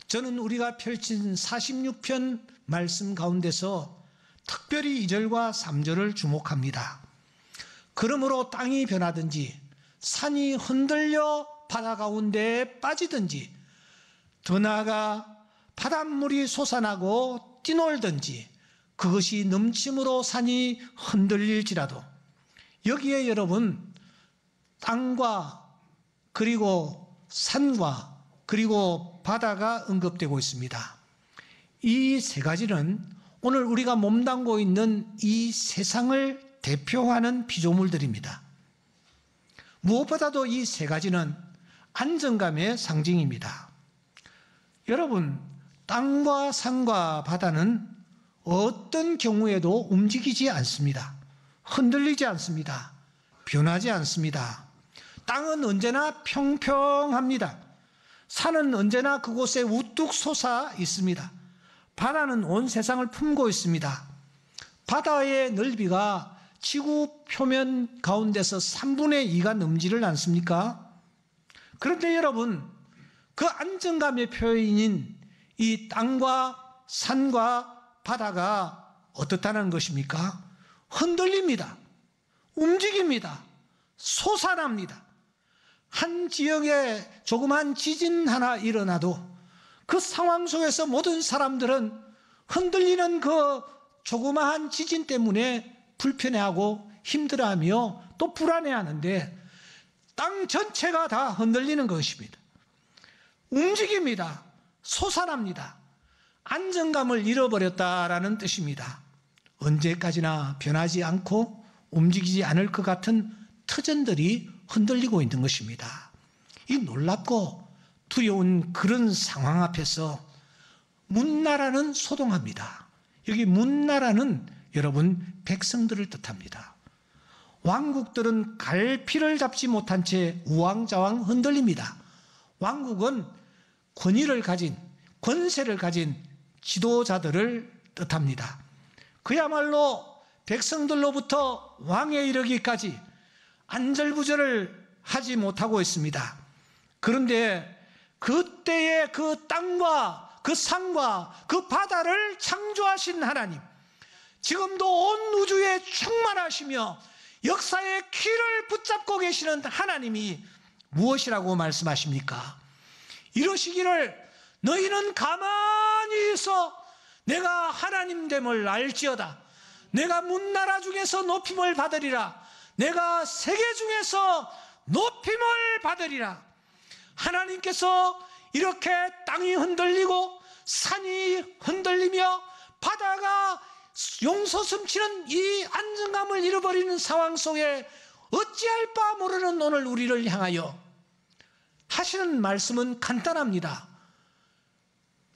저는 우리가 펼친 46편 말씀 가운데서 특별히 2절과 3절을 주목합니다. 그러므로 땅이 변하든지 산이 흔들려 바다 가운데에 빠지든지 더 나아가 바닷물이 솟아나고 뛰놀든지 그것이 넘침으로 산이 흔들릴지라도, 여기에 여러분 땅과 그리고 산과 그리고 바다가 언급되고 있습니다. 이 세 가지는 오늘 우리가 몸담고 있는 이 세상을 대표하는 피조물들입니다. 무엇보다도 이 세 가지는 안정감의 상징입니다. 여러분, 땅과 산과 바다는 어떤 경우에도 움직이지 않습니다. 흔들리지 않습니다. 변하지 않습니다. 땅은 언제나 평평합니다. 산은 언제나 그곳에 우뚝 솟아 있습니다. 바다는 온 세상을 품고 있습니다. 바다의 넓이가 지구 표면 가운데서 3분의 2가 넘지를 않습니까? 그런데 여러분, 그 안정감의 표현인 이 땅과 산과 바다가 어떻다는 것입니까? 흔들립니다. 움직입니다. 솟아납니다. 한 지역에 조그만 지진 하나 일어나도 그 상황 속에서 모든 사람들은 흔들리는 그 조그마한 지진 때문에 불편해하고 힘들어하며 또 불안해하는데, 땅 전체가 다 흔들리는 것입니다. 움직입니다. 솟아납니다. 안정감을 잃어버렸다라는 뜻입니다. 언제까지나 변하지 않고 움직이지 않을 것 같은 터전들이 흔들리고 있는 것입니다. 이 놀랍고 두려운 그런 상황 앞에서 문나라는 소동합니다. 여기 문나라는 여러분 백성들을 뜻합니다. 왕국들은 갈피를 잡지 못한 채 우왕좌왕 흔들립니다. 왕국은 권위를 가진, 권세를 가진 지도자들을 뜻합니다. 그야말로 백성들로부터 왕에 이르기까지 안절부절을 하지 못하고 있습니다. 그런데 그때의 그 땅과 그 산과 그 바다를 창조하신 하나님, 지금도 온 우주에 충만하시며 역사의 키를 붙잡고 계시는 하나님이 무엇이라고 말씀하십니까? 이러시기를 너희는 가만히 있어 내가 하나님됨을 알지어다. 내가 문나라 중에서 높임을 받으리라. 내가 세계 중에서 높임을 받으리라. 하나님께서 이렇게 땅이 흔들리고 산이 흔들리며 바다가 용솟음치는 이 안정감을 잃어버리는 상황 속에 어찌할 바 모르는 오늘 우리를 향하여 하시는 말씀은 간단합니다.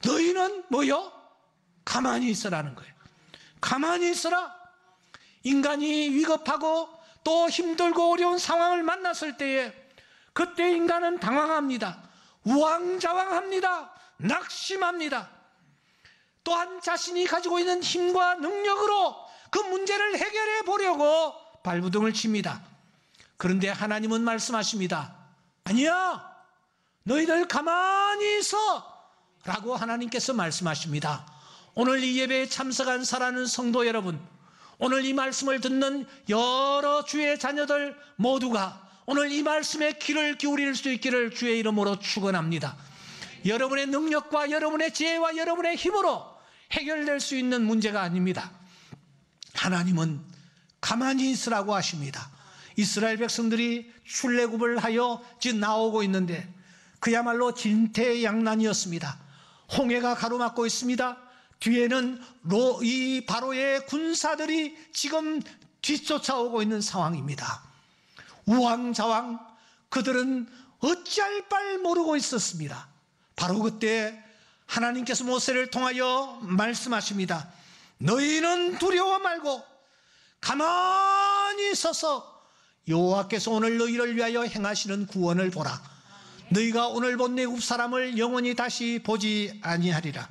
너희는 뭐요? 가만히 있으라는 거예요. 가만히 있으라. 인간이 위급하고 또 힘들고 어려운 상황을 만났을 때에 그때 인간은 당황합니다. 우왕좌왕합니다. 낙심합니다. 또한 자신이 가지고 있는 힘과 능력으로 그 문제를 해결해 보려고 발부둥을 칩니다. 그런데 하나님은 말씀하십니다. 아니야, 너희들 가만히 있어 라고 하나님께서 말씀하십니다. 오늘 이 예배에 참석한 사랑하는 성도 여러분, 오늘 이 말씀을 듣는 여러 주의 자녀들 모두가 오늘 이 말씀에 귀를 기울일 수 있기를 주의 이름으로 축원합니다. 여러분의 능력과 여러분의 지혜와 여러분의 힘으로 해결될 수 있는 문제가 아닙니다. 하나님은 가만히 있으라고 하십니다. 이스라엘 백성들이 출애굽을 하여 지금 나오고 있는데 그야말로 진퇴양난이었습니다. 홍해가 가로막고 있습니다. 뒤에는 이 바로의 군사들이 지금 뒤쫓아오고 있는 상황입니다. 우왕좌왕 그들은 어찌할 바를 모르고 있었습니다. 바로 그때 하나님께서 모세를 통하여 말씀하십니다. 너희는 두려워 말고 가만히 서서 여호와께서 오늘 너희를 위하여 행하시는 구원을 보라. 너희가 오늘 본 애굽 사람을 영원히 다시 보지 아니하리라.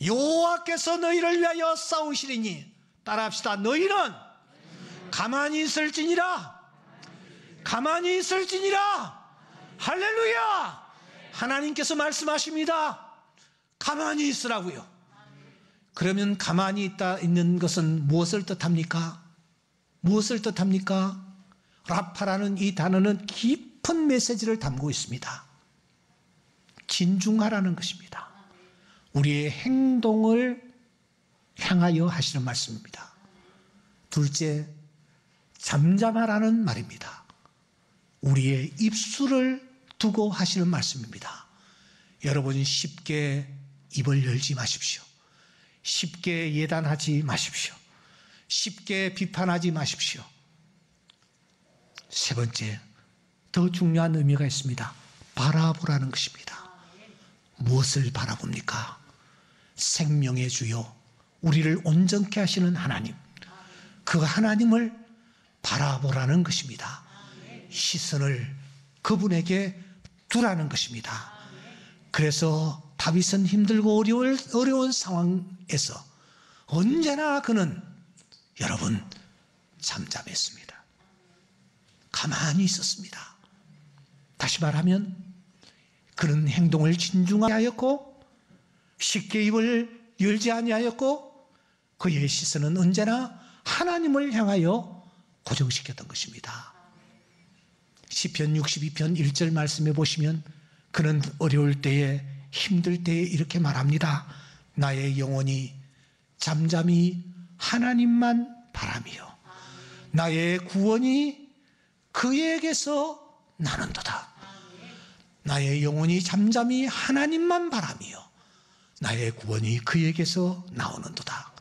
여호와께서 너희를 위하여 싸우시리니, 따라합시다. 너희는 가만히 있을지니라. 가만히 있을지니라. 할렐루야. 하나님께서 말씀하십니다. 가만히 있으라고요. 그러면 가만히 있는 것은 무엇을 뜻합니까? 무엇을 뜻합니까? 라파라는 이 단어는 깊은 메시지를 담고 있습니다. 진중하라는 것입니다. 우리의 행동을 향하여 하시는 말씀입니다. 둘째, 잠잠하라는 말입니다. 우리의 입술을 두고 하시는 말씀입니다. 여러분, 쉽게 입을 열지 마십시오. 쉽게 예단하지 마십시오. 쉽게 비판하지 마십시오. 세 번째, 더 중요한 의미가 있습니다. 바라보라는 것입니다. 무엇을 바라봅니까? 생명의 주요, 우리를 온전케 하시는 하나님, 그 하나님을 바라보라는 것입니다. 시선을 그분에게 두라는 것입니다. 그래서 다윗은 힘들고 어려운 상황에서 언제나 그는 여러분 잠잠했습니다. 가만히 있었습니다. 다시 말하면 그는 행동을 진중하게 하였고 쉽게 입을 열지 아니하였고 그의 시선은 언제나 하나님을 향하여 고정시켰던 것입니다. 시편 62편 1절 말씀에 보시면 그는 어려울 때에 힘들 때에 이렇게 말합니다. 나의 영혼이 잠잠히 하나님만 바라며 나의 구원이 그에게서 나는도다. 나의 영혼이 잠잠히 하나님만 바라며 나의 구원이 그에게서 나오는도다.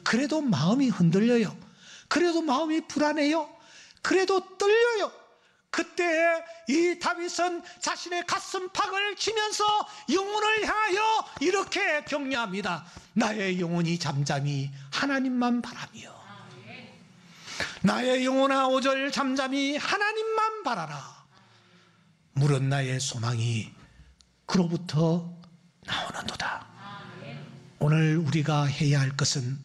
그래도 마음이 흔들려요. 그래도 마음이 불안해요. 그래도 떨려요. 그때 이 다윗은 자신의 가슴팍을 치면서 영혼을 향하여 이렇게 격려합니다. 나의 영혼이 잠잠히 하나님만 바라며 나의 영혼아 5절 잠잠히 하나님만 바라라. 물은 나의 소망이 그로부터 나오는도다. 오늘 우리가 해야 할 것은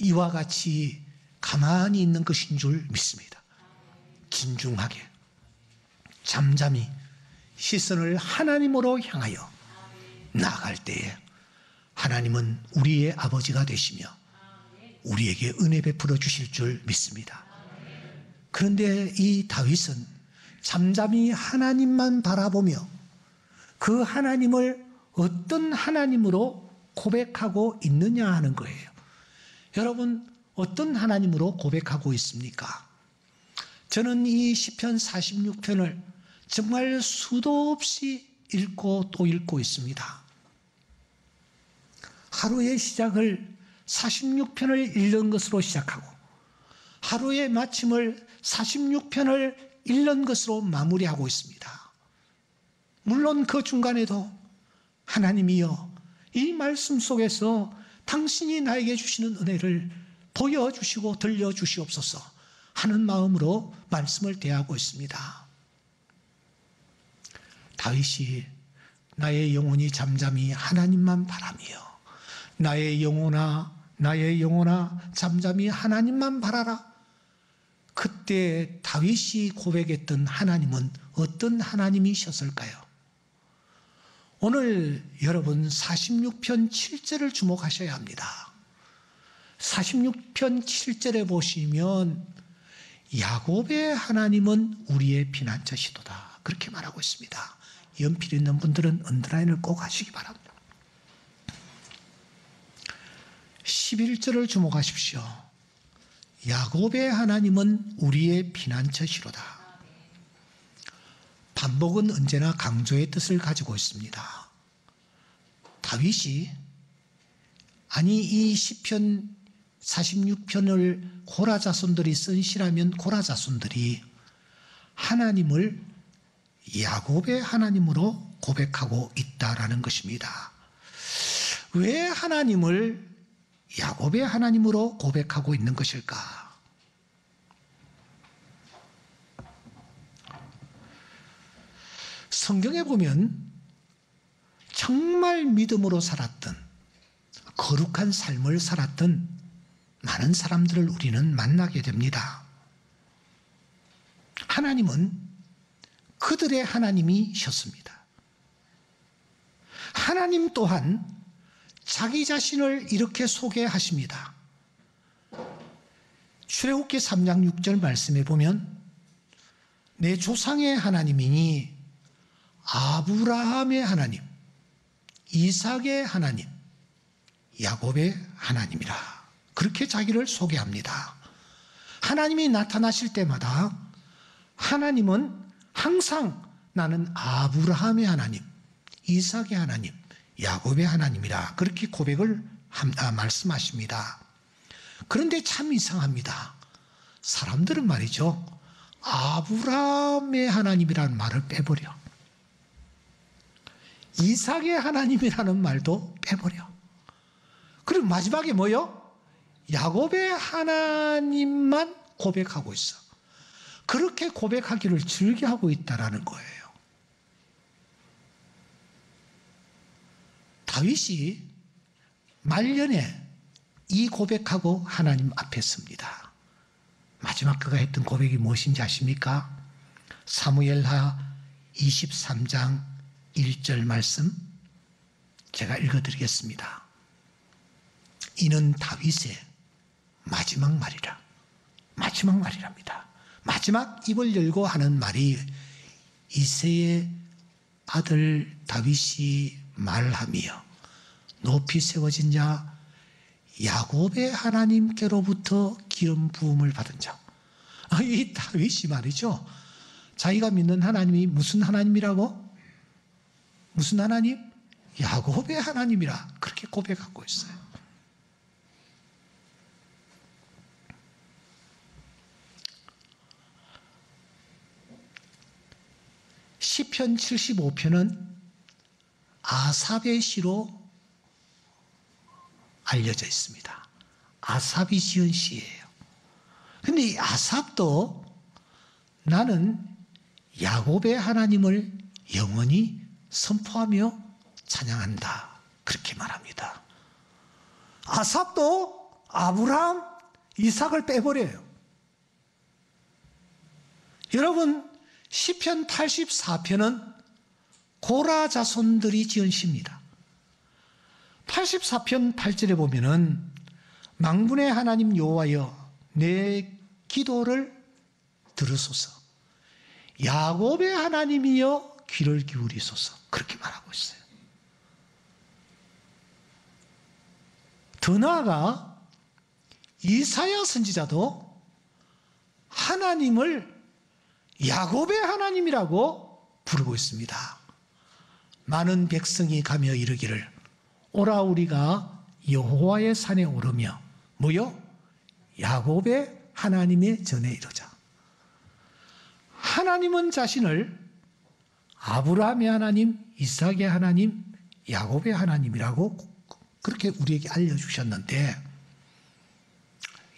이와 같이 가만히 있는 것인 줄 믿습니다. 진중하게 잠잠히 시선을 하나님으로 향하여 나아갈 때에 하나님은 우리의 아버지가 되시며 우리에게 은혜 베풀어 주실 줄 믿습니다. 그런데 이 다윗은 잠잠히 하나님만 바라보며 그 하나님을 어떤 하나님으로 고백하고 있느냐 하는 거예요. 여러분, 어떤 하나님으로 고백하고 있습니까? 저는 이 시편 46편을 정말 수도 없이 읽고 또 읽고 있습니다. 하루의 시작을 46편을 읽는 것으로 시작하고 하루의 마침을 46편을 읽는 것으로 마무리하고 있습니다. 물론 그 중간에도 하나님이여 이 말씀 속에서 당신이 나에게 주시는 은혜를 보여주시고 들려주시옵소서 하는 마음으로 말씀을 대하고 있습니다. 다윗이 나의 영혼이 잠잠히 하나님만 바라며 나의 영혼아 잠잠히 하나님만 바라라. 그때 다윗이 고백했던 하나님은 어떤 하나님이셨을까요? 오늘 여러분 46편 7절을 주목하셔야 합니다. 46편 7절에 보시면 야곱의 하나님은 우리의 피난처시도다 그렇게 말하고 있습니다. 연필 있는 분들은 언더라인을 꼭 하시기 바랍니다. 11절을 주목하십시오. 야곱의 하나님은 우리의 피난처시로다. 반복은 언제나 강조의 뜻을 가지고 있습니다. 다윗이 아니 이 시편 46편을 고라 자손들이 쓴 시라면 고라 자손들이 하나님을 야곱의 하나님으로 고백하고 있다라는 것입니다. 왜 하나님을 야곱의 하나님으로 고백하고 있는 것일까? 성경에 보면 정말 믿음으로 살았던 거룩한 삶을 살았던 많은 사람들을 우리는 만나게 됩니다. 하나님은 그들의 하나님이셨습니다. 하나님 또한 자기 자신을 이렇게 소개하십니다. 출애굽기 3장 6절 말씀에 보면 내 조상의 하나님이니 아브라함의 하나님, 이삭의 하나님, 야곱의 하나님이라. 그렇게 자기를 소개합니다. 하나님이 나타나실 때마다 하나님은 항상 나는 아브라함의 하나님, 이삭의 하나님, 야곱의 하나님이라 그렇게 고백을 말씀하십니다. 그런데 참 이상합니다. 사람들은 말이죠, 아브라함의 하나님이라는 말을 빼버려. 이삭의 하나님이라는 말도 빼버려. 그리고 마지막에 뭐요? 야곱의 하나님만 고백하고 있어. 그렇게 고백하기를 즐겨하고 있다라는 거예요. 다윗이 말년에 이 고백하고 하나님 앞에 섭니다. 마지막 그가 했던 고백이 무엇인지 아십니까? 사무엘하 23장 1절 말씀 제가 읽어드리겠습니다. 이는 다윗의 마지막 말이라. 마지막 말이랍니다. 마지막 입을 열고 하는 말이 이새의 아들 다윗이 말하며 높이 세워진 자 야곱의 하나님께로부터 기름 부음을 받은 자. 이 다윗이 말이죠, 자기가 믿는 하나님이 무슨 하나님이라고? 무슨 하나님? 야곱의 하나님이라 그렇게 고백하고 있어요. 시편 75편은 아삽의 시로 알려져 있습니다. 아삽이 지은 시예요. 그런데 이 아삽도 나는 야곱의 하나님을 영원히 선포하며 찬양한다 그렇게 말합니다. 아삽도 아브라함, 이삭을 빼버려요. 여러분, 시편 84편은 고라 자손들이 지은 시입니다. 84편 8절에 보면은 만군의 하나님 여호와여 내 기도를 들으소서, 야곱의 하나님이여 귀를 기울이소서 그렇게 말하고 있어요. 더 나아가 이사야 선지자도 하나님을 야곱의 하나님이라고 부르고 있습니다. 많은 백성이 가며 이르기를 오라 우리가 여호와의 산에 오르며 뭐요? 야곱의 하나님의 전에 이르자. 하나님은 자신을 아브라함의 하나님, 이삭의 하나님, 야곱의 하나님이라고 그렇게 우리에게 알려주셨는데,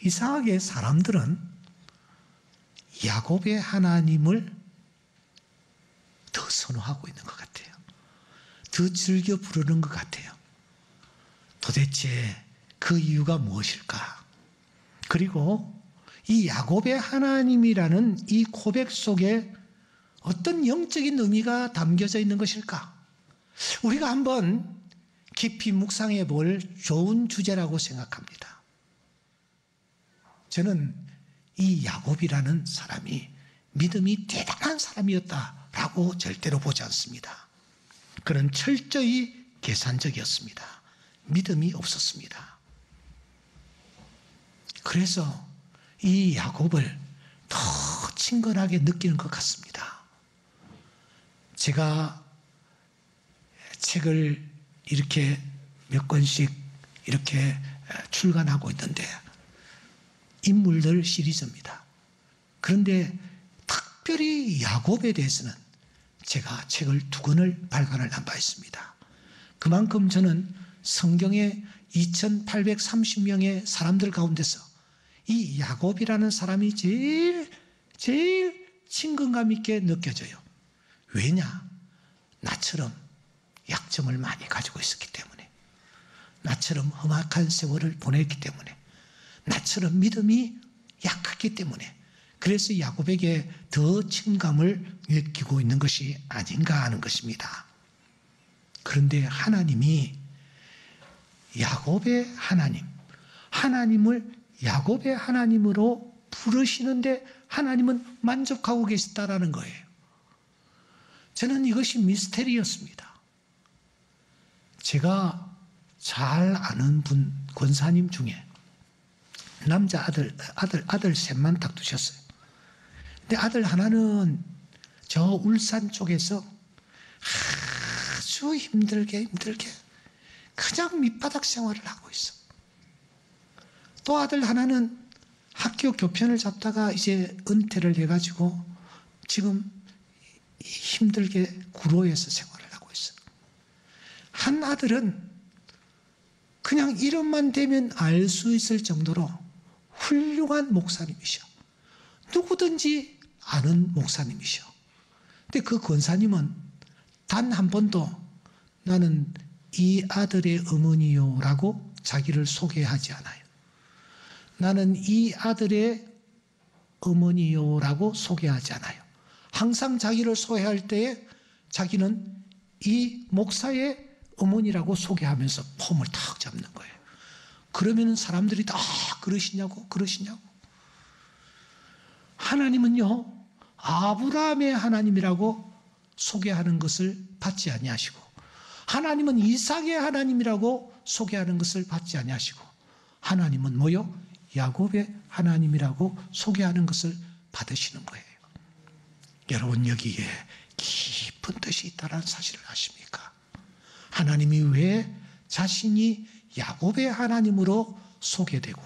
이상하게 사람들은 야곱의 하나님을 더 선호하고 있는 것 같아요. 더 즐겨 부르는 것 같아요. 도대체 그 이유가 무엇일까? 그리고 이 야곱의 하나님이라는 이 고백 속에 어떤 영적인 의미가 담겨져 있는 것일까? 우리가 한번 깊이 묵상해 볼 좋은 주제라고 생각합니다. 저는 이 야곱이라는 사람이 믿음이 대단한 사람이었다라고 절대로 보지 않습니다. 그는 철저히 계산적이었습니다. 믿음이 없었습니다. 그래서 이 야곱을 더 친근하게 느끼는 것 같습니다. 제가 책을 이렇게 몇 권씩 이렇게 출간하고 있는데 인물들 시리즈입니다. 그런데 특별히 야곱에 대해서는 제가 책을 2권을 발간을 한 바 있습니다. 그만큼 저는 성경의 2830명의 사람들 가운데서 이 야곱이라는 사람이 제일 친근감 있게 느껴져요. 왜냐? 나처럼 약점을 많이 가지고 있었기 때문에, 나처럼 험악한 세월을 보냈기 때문에, 나처럼 믿음이 약했기 때문에, 그래서 야곱에게 더 친감을 느끼고 있는 것이 아닌가 하는 것입니다. 그런데 하나님이 야곱의 하나님, 하나님을 야곱의 하나님으로 부르시는데 하나님은 만족하고 계시다라는 거예요. 저는 이것이 미스테리였습니다. 제가 잘 아는 분, 권사님 중에 남자 아들 셋만 딱 두셨어요. 근데 아들 하나는 저 울산 쪽에서 아주 힘들게 그냥 밑바닥 생활을 하고 있어. 또 아들 하나는 학교 교편을 잡다가 이제 은퇴를 해가지고 지금 힘들게 구로에서 생활을 하고 있어. 한 아들은 그냥 이름만 대면 알 수 있을 정도로 훌륭한 목사님이셔. 누구든지 아는 목사님이셔. 근데 그 권사님은 단 한 번도 나는 이 아들의 어머니요라고 자기를 소개하지 않아요. 나는 이 아들의 어머니요라고 소개하지 않아요. 항상 자기를 소개할 때에 자기는 이 목사의 어머니라고 소개하면서 폼을 탁 잡는 거예요. 그러면 사람들이 다 그러시냐고. 하나님은요, 아브라함의 하나님이라고 소개하는 것을 받지 아니하시고, 하나님은 이삭의 하나님이라고 소개하는 것을 받지 아니하시고, 하나님은 뭐요? 야곱의 하나님이라고 소개하는 것을 받으시는 거예요. 여러분, 여기에 깊은 뜻이 있다는 사실을 아십니까? 하나님이 왜 자신이 야곱의 하나님으로 소개되고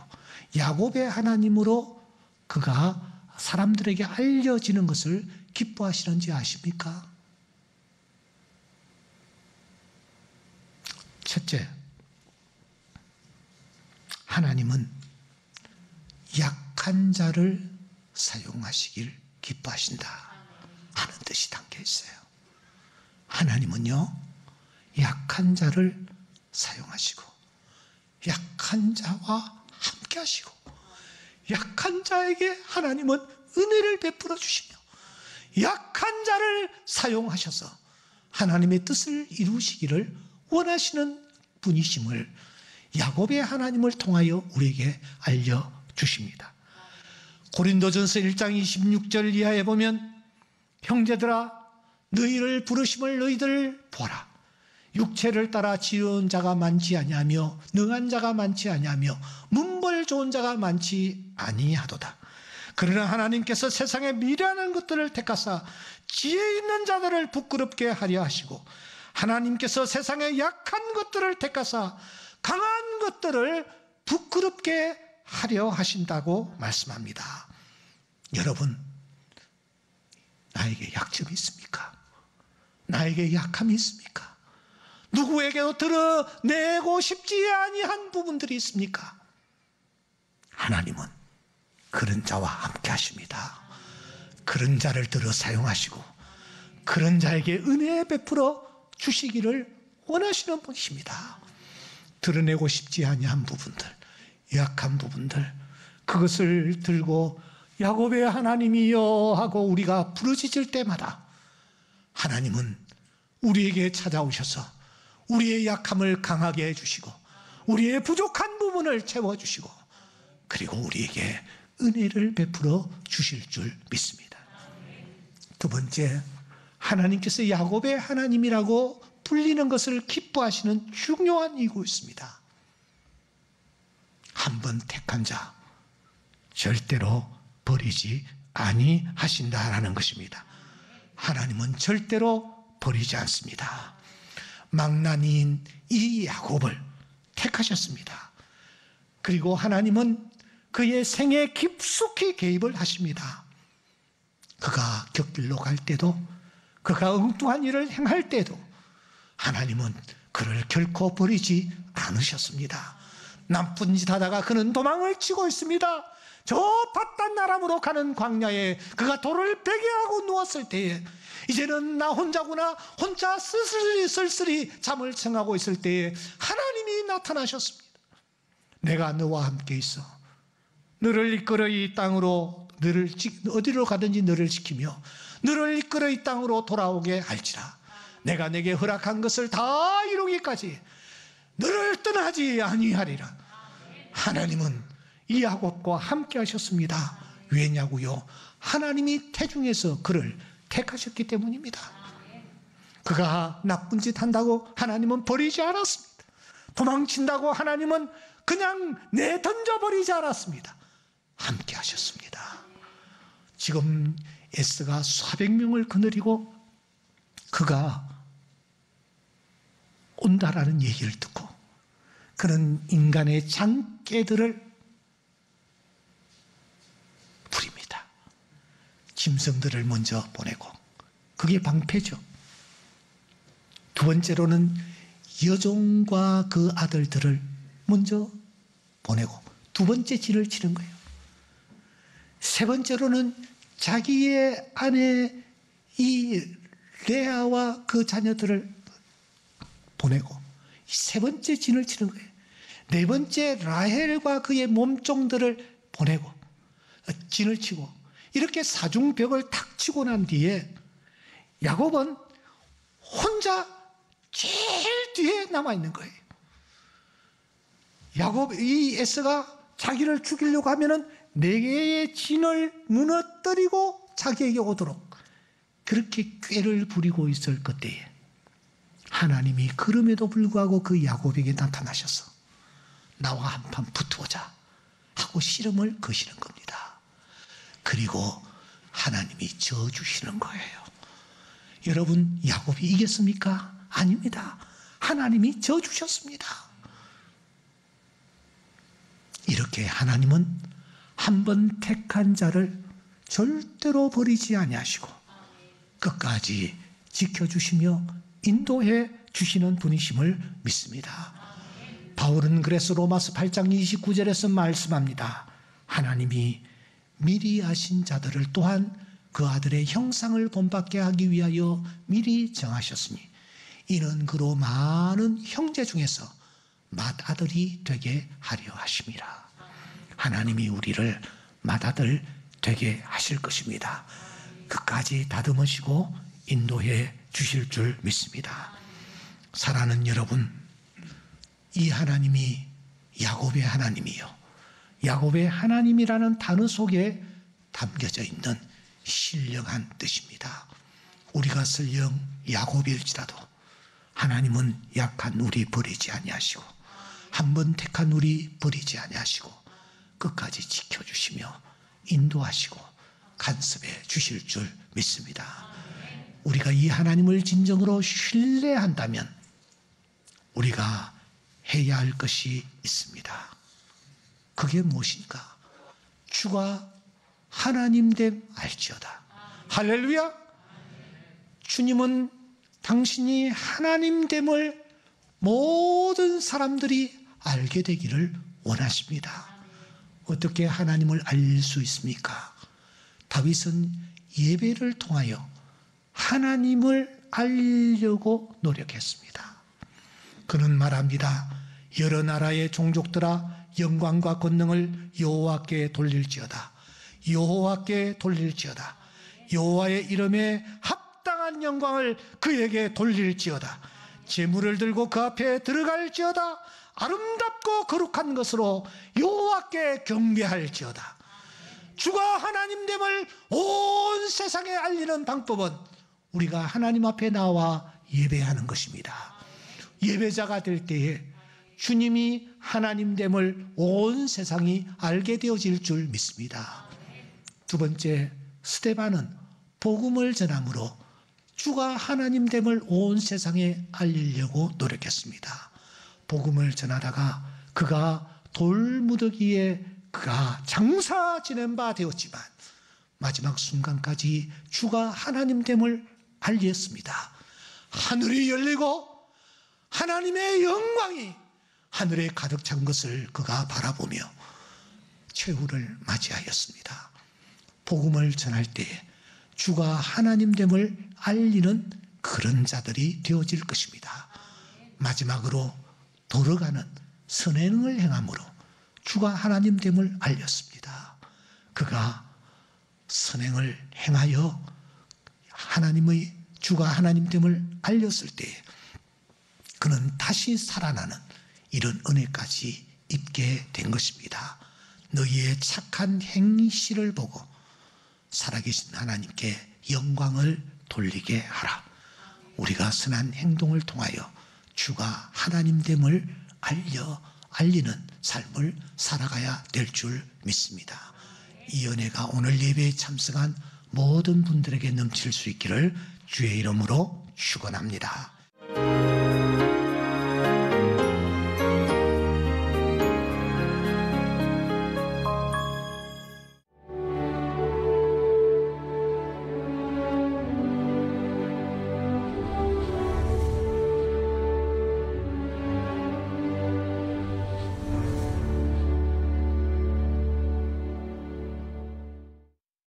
야곱의 하나님으로 그가 사람들에게 알려지는 것을 기뻐하시는지 아십니까? 첫째, 하나님은 약한 자를 사용하시길 기뻐하신다 하는 뜻이 담겨 있어요. 하나님은요, 약한 자를 사용하시고 약한 자와 함께 하시고 약한 자에게 하나님은 은혜를 베풀어 주시며 약한 자를 사용하셔서 하나님의 뜻을 이루시기를 원하시는 분이심을 야곱의 하나님을 통하여 우리에게 알려주십니다. 고린도전서 1장 26절 이하에 보면 형제들아 너희를 부르심을 너희들 보라. 육체를 따라 지은 자가 많지 아니하며 능한 자가 많지 아니하며 문벌 좋은 자가 많지 아니하도다. 그러나 하나님께서 세상에 미련한 것들을 택하사 지혜 있는 자들을 부끄럽게 하려 하시고 하나님께서 세상에 약한 것들을 택하사 강한 것들을 부끄럽게 하려 하신다고 말씀합니다. 여러분, 나에게 약점이 있습니까? 나에게 약함이 있습니까? 누구에게도 드러내고 싶지 아니한 부분들이 있습니까? 하나님은 그런 자와 함께 하십니다. 그런 자를 들어 사용하시고 그런 자에게 은혜 베풀어 주시기를 원하시는 분이십니다. 드러내고 싶지 아니한 부분들, 약한 부분들, 그것을 들고 야곱의 하나님이여 하고 우리가 부르짖을 때마다 하나님은 우리에게 찾아오셔서 우리의 약함을 강하게 해주시고 우리의 부족한 부분을 채워주시고 그리고 우리에게 은혜를 베풀어 주실 줄 믿습니다. 두 번째, 하나님께서 야곱의 하나님이라고 불리는 것을 기뻐하시는 중요한 이유가 있습니다. 한 번 택한 자 절대로 버리지 아니하신다라는 것입니다. 하나님은 절대로 버리지 않습니다. 망나니인 이 야곱을 택하셨습니다. 그리고 하나님은 그의 생에 깊숙이 개입을 하십니다. 그가 곁길로 갈 때도 그가 엉뚱한 일을 행할 때도 하나님은 그를 결코 버리지 않으셨습니다. 나쁜 짓 하다가 그는 도망을 치고 있습니다. 저 바단 아람으로 가는 광야에 그가 돌을 베개하고 누웠을 때에 이제는 나 혼자구나 혼자 쓸쓸히 잠을 청하고 있을 때에 하나님이 나타나셨습니다. 내가 너와 함께 있어 너를 이끌어 이 땅으로 어디로 가든지 너를 지키며 너를 이끌어 이 땅으로 돌아오게 할지라. 내가 내게 허락한 것을 다 이루기까지 너를 떠나지 아니하리라. 하나님은 이 야곱과 함께 하셨습니다. 왜냐고요? 하나님이 태중에서 그를 택하셨기 때문입니다. 그가 나쁜 짓 한다고 하나님은 버리지 않았습니다. 도망친다고 하나님은 그냥 내던져버리지 않았습니다. 함께 하셨습니다. 지금 에스가 400명을 거느리고 그가 온다라는 얘기를 듣고 그는 인간의 장깨들을 부립니다. 짐승들을 먼저 보내고, 그게 방패죠. 두 번째로는 여종과 그 아들들을 먼저 보내고 두 번째 진을 치는 거예요. 세 번째로는 자기의 아내 이 레아와 그 자녀들을 보내고 세 번째 진을 치는 거예요. 네 번째 라헬과 그의 몸종들을 보내고 진을 치고, 이렇게 사중벽을 탁 치고 난 뒤에 야곱은 혼자 제일 뒤에 남아있는 거예요. 이 에서가 자기를 죽이려고 하면은 네 개의 진을 무너뜨리고 자기에게 오도록 그렇게 꾀를 부리고 있을 그때에 하나님이 그럼에도 불구하고 그 야곱에게 나타나셔서 나와 한판 붙어보자 하고 씨름을 거시는 겁니다. 그리고 하나님이 져주시는 거예요. 여러분, 야곱이 이겼습니까? 아닙니다. 하나님이 져주셨습니다. 이렇게 하나님은 한 번 택한 자를 절대로 버리지 아니하시고 끝까지 지켜주시며 인도해 주시는 분이심을 믿습니다. 바울은 그래서 로마서 8장 29절에서 말씀합니다. 하나님이 미리 아신 자들을 또한 그 아들의 형상을 본받게 하기 위하여 미리 정하셨으니 이는 그로 많은 형제 중에서 맏아들이 되게 하려 하심이라. 하나님이 우리를 맏아들 되게 하실 것입니다. 끝까지 다듬으시고 인도해 주실 줄 믿습니다. 사랑하는 여러분, 이 하나님이 야곱의 하나님이요, 야곱의 하나님이라는 단어 속에 담겨져 있는 신령한 뜻입니다. 우리가 설령 야곱일지라도 하나님은 약한 우리 버리지 아니하시고 한 번 택한 우리 버리지 아니하시고 끝까지 지켜주시며 인도하시고 간섭해 주실 줄 믿습니다. 우리가 이 하나님을 진정으로 신뢰한다면 우리가 해야 할 것이 있습니다. 그게 무엇인가? 주가 하나님됨 알지어다. 할렐루야. 주님은 당신이 하나님됨을 모든 사람들이 알게 되기를 원하십니다. 어떻게 하나님을 알 수 있습니까? 다윗은 예배를 통하여 하나님을 알려고 노력했습니다. 그는 말합니다. 여러 나라의 종족들아 영광과 권능을 여호와께 돌릴지어다. 여호와께 돌릴지어다. 여호와의 이름에 합당한 영광을 그에게 돌릴지어다. 제물을 들고 그 앞에 들어갈지어다. 아름답고 거룩한 것으로 여호와께 경배할지어다. 주가 하나님됨을 온 세상에 알리는 방법은 우리가 하나님 앞에 나와 예배하는 것입니다. 예배자가 될 때에 주님이 하나님됨을 온 세상이 알게 되어질 줄 믿습니다. 두 번째, 스데반은 복음을 전함으로 주가 하나님됨을 온 세상에 알리려고 노력했습니다. 복음을 전하다가 그가 돌무더기에 그가 장사 지낸 바 되었지만 마지막 순간까지 주가 하나님됨을 알렸습니다. 하늘이 열리고 하나님의 영광이 하늘에 가득 찬 것을 그가 바라보며 최후를 맞이하였습니다. 복음을 전할 때 주가 하나님됨을 알리는 그런 자들이 되어질 것입니다. 마지막으로 돌아가는 선행을 행함으로 주가 하나님됨을 알렸습니다. 그가 선행을 행하여 하나님의 주가 하나님됨을 알렸을 때에 그는 다시 살아나는 이런 은혜까지 입게 된 것입니다. 너희의 착한 행실을 보고 살아계신 하나님께 영광을 돌리게 하라. 우리가 선한 행동을 통하여 주가 하나님됨을 알리는 삶을 살아가야 될 줄 믿습니다. 이 은혜가 오늘 예배에 참석한 모든 분들에게 넘칠 수 있기를 주의 이름으로 축원합니다.